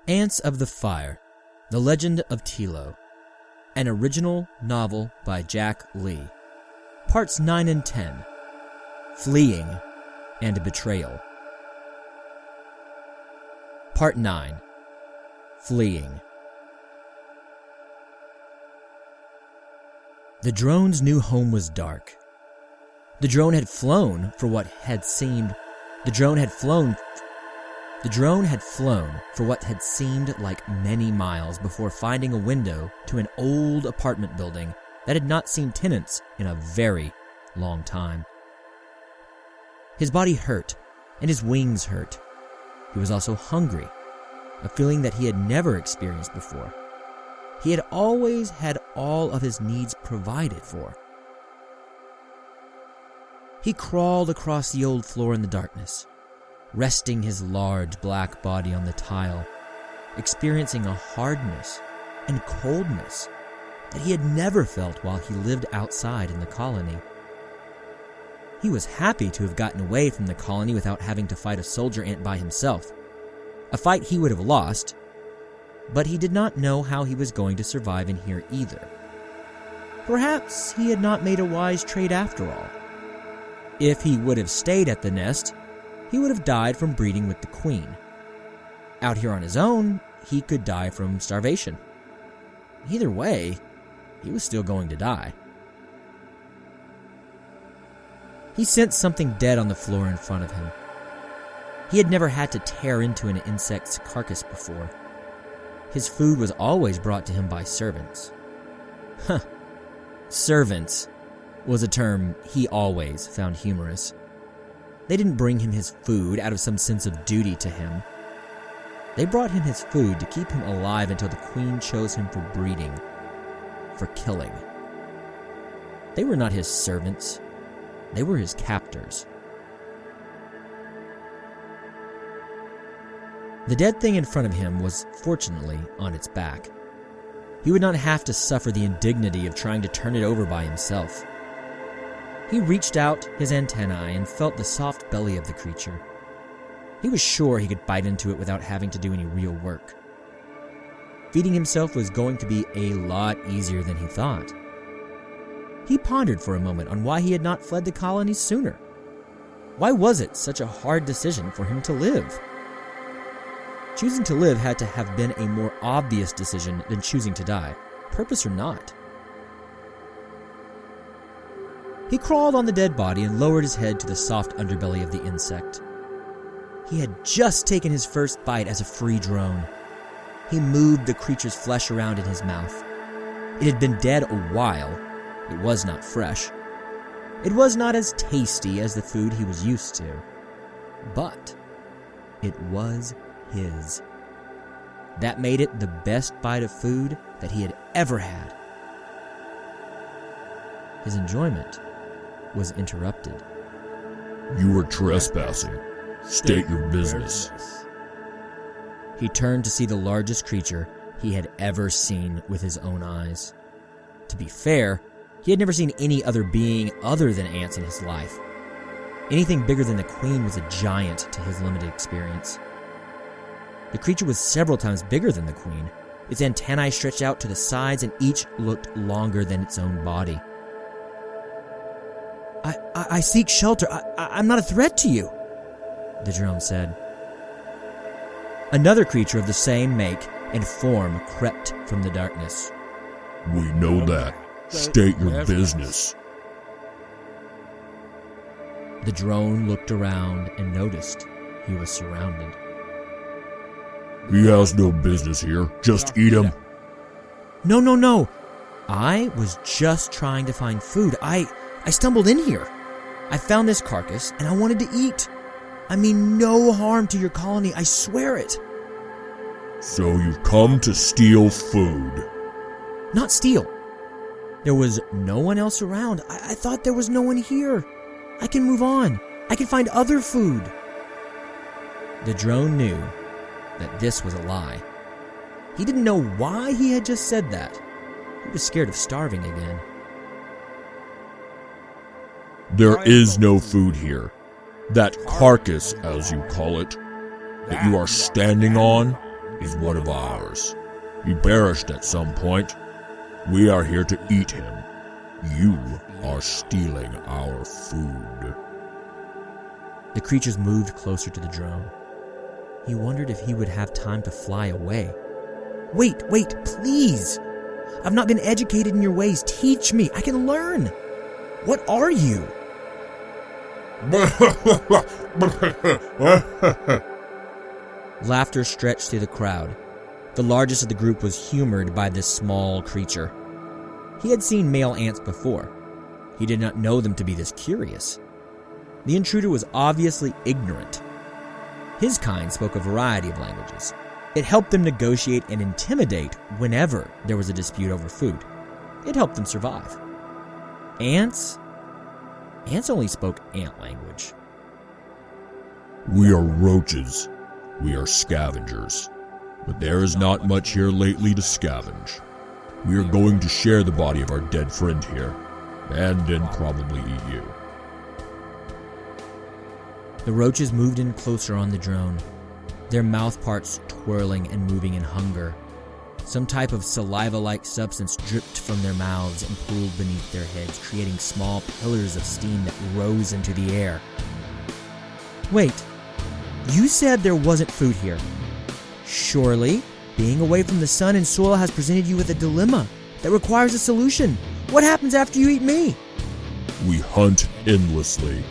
Ants of the Fire, The Legend of Telo, an original novel by Jack Lee. Parts 9 and 10, Fleeing and Betrayal. Part 9, Fleeing. The drone's new home was dark. The drone had flown for what had seemed like many miles before finding a window to an old apartment building that had not seen tenants in a very long time. His body hurt, and his wings hurt. He was also hungry, a feeling that he had never experienced before. He had always had all of his needs provided for. He crawled across the old floor in the darkness, resting his large black body on the tile, experiencing a hardness and coldness that he had never felt while he lived outside in the colony. He was happy to have gotten away from the colony without having to fight a soldier ant by himself, a fight he would have lost, but he did not know how he was going to survive in here either. Perhaps he had not made a wise trade after all. If he would have stayed at the nest, he would have died from breeding with the queen. Out here on his own, he could die from starvation. Either way, he was still going to die. He sensed something dead on the floor in front of him. He had never had to tear into an insect's carcass before. His food was always brought to him by servants. Servants was a term he always found humorous. They didn't bring him his food out of some sense of duty to him. They brought him his food to keep him alive until the queen chose him for breeding, for killing. They were not his servants. They were his captors. The dead thing in front of him was fortunately on its back. He would not have to suffer the indignity of trying to turn it over by himself. He reached out his antennae and felt the soft belly of the creature. He was sure he could bite into it without having to do any real work. Feeding himself was going to be a lot easier than he thought. He pondered for a moment on why he had not fled the colony sooner. Why was it such a hard decision for him to live? Choosing to live had to have been a more obvious decision than choosing to die, purpose or not. He crawled on the dead body and lowered his head to the soft underbelly of the insect. He had just taken his first bite as a free drone. He moved the creature's flesh around in his mouth. It had been dead a while. It was not fresh. It was not as tasty as the food he was used to. But it was his. That made it the best bite of food that he had ever had. His enjoyment was interrupted. You were trespassing. State your business. He turned to see the largest creature he had ever seen with his own eyes. To be fair, he had never seen any other being other than ants in his life. Anything bigger than the queen was a giant to his limited experience. The creature was several times bigger than the queen. Its antennae stretched out to the sides and each looked longer than its own body. I seek shelter. I'm not a threat to you, the drone said. Another creature of the same make and form crept from the darkness. We know that. State your business. The drone looked around and noticed he was surrounded. He has no business here. Just eat him. No. I was just trying to find food. I stumbled in here. I found this carcass and I wanted to eat. I mean no harm to your colony, I swear it. So you've come to steal food? Not steal. There was no one else around. I thought there was no one here. I can move on. I can find other food. The drone knew that this was a lie. He didn't know why he had just said that. He was scared of starving again. There is no food here. That carcass, as you call it, that you are standing on, is one of ours. He perished at some point. We are here to eat him. You are stealing our food. The creatures moved closer to the drone. He wondered if he would have time to fly away. Wait, please! I've not been educated in your ways. Teach me. I can learn. What are you? Laughter stretched through the crowd. The largest of the group was humored by this small creature. He had seen male ants before. He did not know them to be this curious. The intruder was obviously ignorant. His kind spoke a variety of languages. It helped them negotiate and intimidate whenever there was a dispute over food. It helped them survive. Ants only spoke ant language. We are roaches. We are scavengers. But there is not much here lately to scavenge. We are going to share the body of our dead friend here, and then probably eat you. The roaches moved in closer on the drone, their mouth parts twirling and moving in hunger. Some type of saliva-like substance dripped from their mouths and pooled beneath their heads, creating small pillars of steam that rose into the air. Wait, you said there wasn't food here. Surely, being away from the sun and soil has presented you with a dilemma that requires a solution. What happens after you eat me? We hunt endlessly,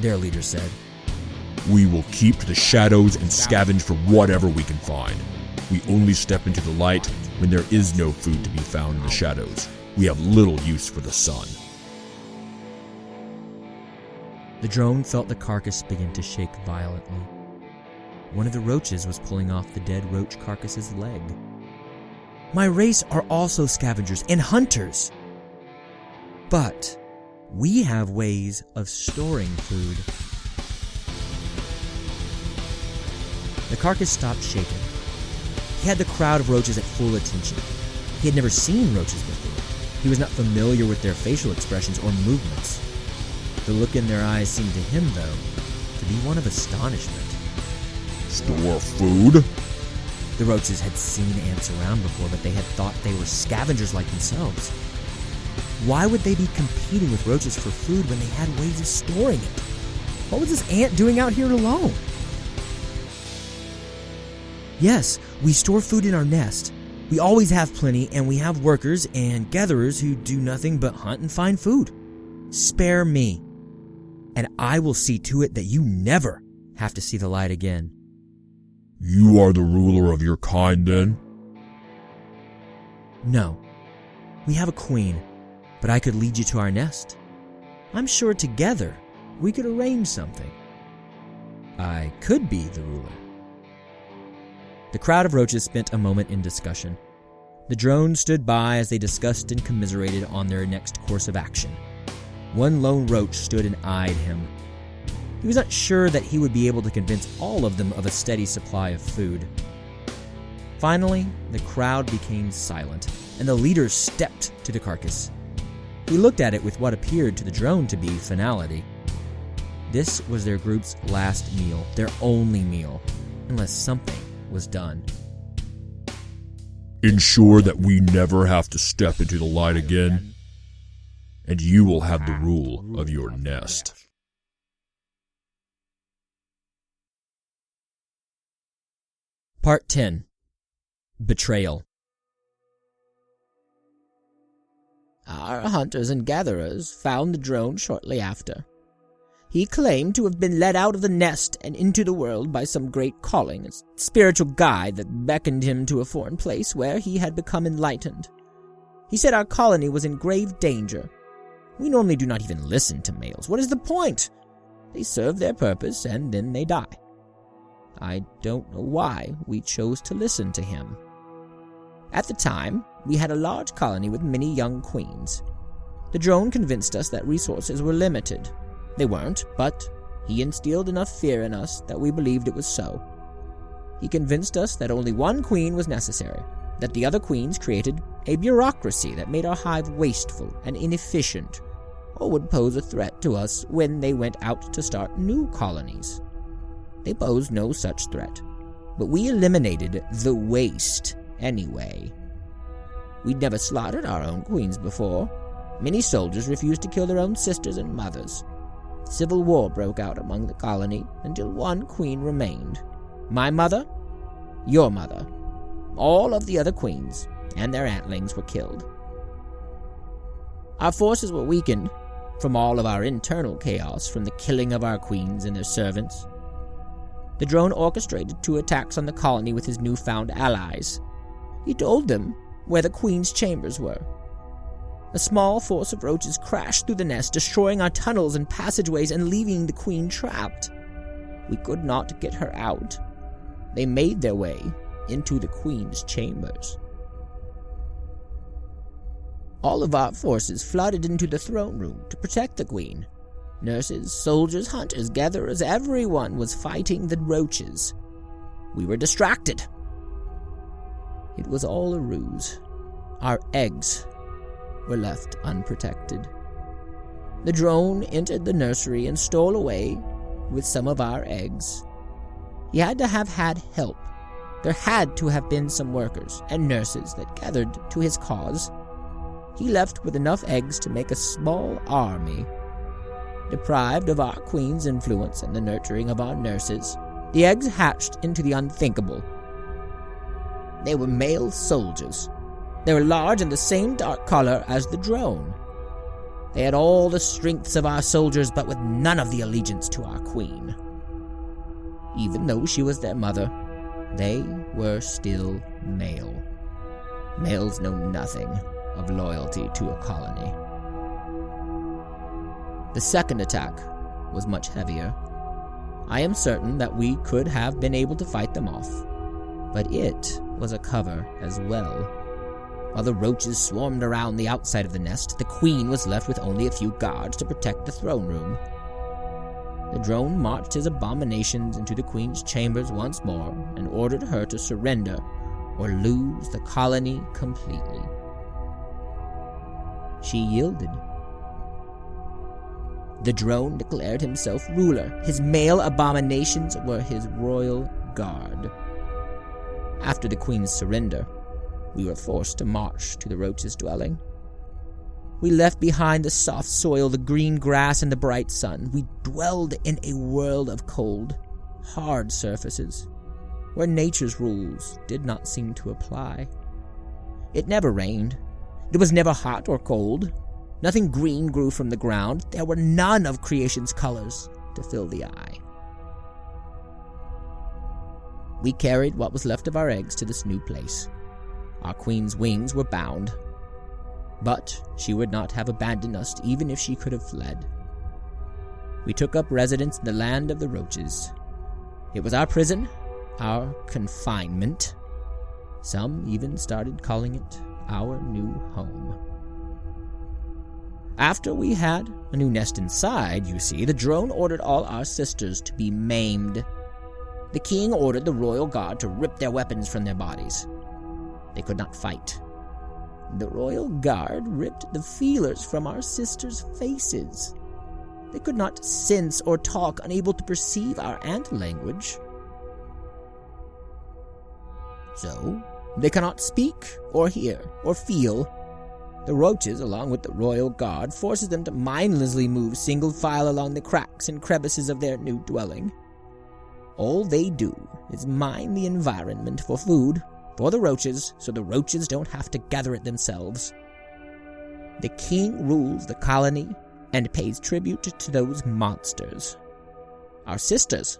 their leader said. We will keep to the shadows and scavenge for whatever we can find. We only step into the light when there is no food to be found in the shadows. We have little use for the sun. The drone felt the carcass begin to shake violently. One of the roaches was pulling off the dead roach carcass's leg. My race are also scavengers and hunters. But we have ways of storing food. The carcass stopped shaking. He had the crowd of roaches at full attention. He had never seen roaches before. He was not familiar with their facial expressions or movements. The look in their eyes seemed to him, though, to be one of astonishment. Store food? The roaches had seen ants around before, but they had thought they were scavengers like themselves. Why would they be competing with roaches for food when they had ways of storing it? What was this ant doing out here alone? Yes, we store food in our nest. We always have plenty, and we have workers and gatherers who do nothing but hunt and find food. Spare me, and I will see to it that you never have to see the light again. You are the ruler of your kind, then? No. We have a queen, but I could lead you to our nest. I'm sure together we could arrange something. I could be the ruler. The crowd of roaches spent a moment in discussion. The drone stood by as they discussed and commiserated on their next course of action. One lone roach stood and eyed him. He was not sure that he would be able to convince all of them of a steady supply of food. Finally, the crowd became silent, and the leader stepped to the carcass. He looked at it with what appeared to the drone to be finality. This was their group's last meal, their only meal, unless something was done. Ensure that we never have to step into the light again, and you will have the rule of your nest. Part 10. Betrayal. Our hunters and gatherers found the drone shortly after. He claimed to have been led out of the nest and into the world by some great calling, a spiritual guide that beckoned him to a foreign place where he had become enlightened. He said our colony was in grave danger. We normally do not even listen to males. What is the point? They serve their purpose and then they die. I don't know why we chose to listen to him. At the time, we had a large colony with many young queens. The drone convinced us that resources were limited. They weren't, but he instilled enough fear in us that we believed it was so. He convinced us that only one queen was necessary, that the other queens created a bureaucracy that made our hive wasteful and inefficient, or would pose a threat to us when they went out to start new colonies. They posed no such threat. but we eliminated the waste anyway. We'd never slaughtered our own queens before. Many soldiers refused to kill their own sisters and mothers. Civil war broke out among the colony until one queen remained. My mother, your mother, all of the other queens and their antlings were killed. Our forces were weakened from all of our internal chaos from the killing of our queens and their servants. The drone orchestrated 2 attacks on the colony with his newfound allies. He told them where the queen's chambers were. A small force of roaches crashed through the nest, destroying our tunnels and passageways and leaving the queen trapped. We could not get her out. They made their way into the queen's chambers. All of our forces flooded into the throne room to protect the queen. Nurses, soldiers, hunters, gatherers, everyone was fighting the roaches. We were distracted. It was all a ruse. Our eggs were left unprotected. The drone entered the nursery and stole away with some of our eggs. He had to have had help. There had to have been some workers and nurses that gathered to his cause. He left with enough eggs to make a small army. Deprived of our queen's influence and the nurturing of our nurses, the eggs hatched into the unthinkable. They were male soldiers. They were large and the same dark color as the drone. They had all the strengths of our soldiers, but with none of the allegiance to our queen. Even though she was their mother, they were still male. Males know nothing of loyalty to a colony. The second attack was much heavier. I am certain that we could have been able to fight them off, but it was a cover as well. While the roaches swarmed around the outside of the nest, the queen was left with only a few guards to protect the throne room. The drone marched his abominations into the queen's chambers once more and ordered her to surrender or lose the colony completely. She yielded. The drone declared himself ruler. His male abominations were his royal guard. After the queen's surrender, we were forced to march to the roach's dwelling. We left behind the soft soil, the green grass, and the bright sun. We dwelled in a world of cold, hard surfaces, where nature's rules did not seem to apply. It never rained. It was never hot or cold. Nothing green grew from the ground. There were none of creation's colors to fill the eye. We carried what was left of our eggs to this new place. Our queen's wings were bound, but she would not have abandoned us even if she could have fled. We took up residence in the land of the roaches. It was our prison, our confinement. Some even started calling it our new home. After we had a new nest inside, you see, the drone ordered all our sisters to be maimed. The king ordered the royal guard to rip their weapons from their bodies. They could not fight. The royal guard ripped the feelers from our sisters' faces. They could not sense or talk, unable to perceive our ant language. So, they cannot speak or hear or feel. The roaches, along with the royal guard, forces them to mindlessly move single file along the cracks and crevices of their new dwelling. All they do is mine the environment for food for the roaches, so the roaches don't have to gather it themselves. The king rules the colony and pays tribute to those monsters. Our sisters,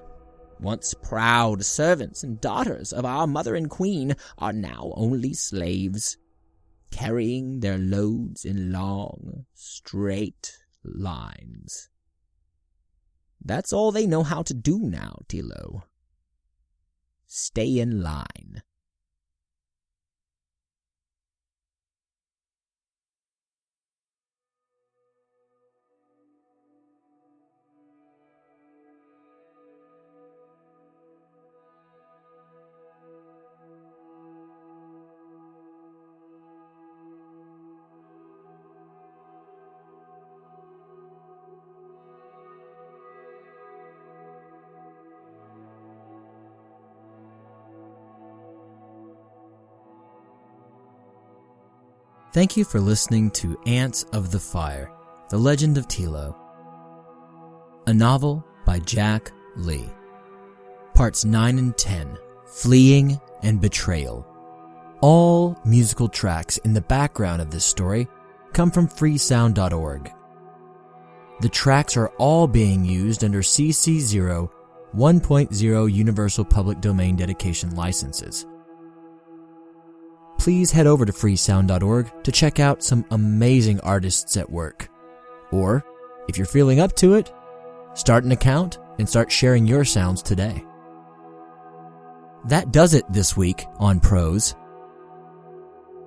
once proud servants and daughters of our mother and queen, are now only slaves, carrying their loads in long, straight lines. That's all they know how to do now, Telo. Stay in line. Thank you for listening to Ants of the Fire, The Legend of Telo, a novel by Jack Lee. Parts 9 and 10, Fleeing and Betrayal. All musical tracks in the background of this story come from freesound.org. The tracks are all being used under CC 0 1.0 Universal Public Domain Dedication licenses. Please head over to freesound.org to check out some amazing artists at work. Or, if you're feeling up to it, start an account and start sharing your sounds today. That does it this week on Prose.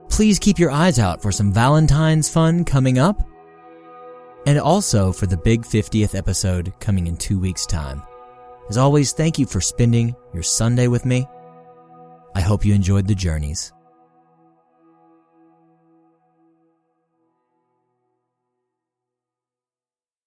Please keep your eyes out for some Valentine's fun coming up, and also for the big 50th episode coming in 2 weeks' time. As always, thank you for spending your Sunday with me. I hope you enjoyed the journeys.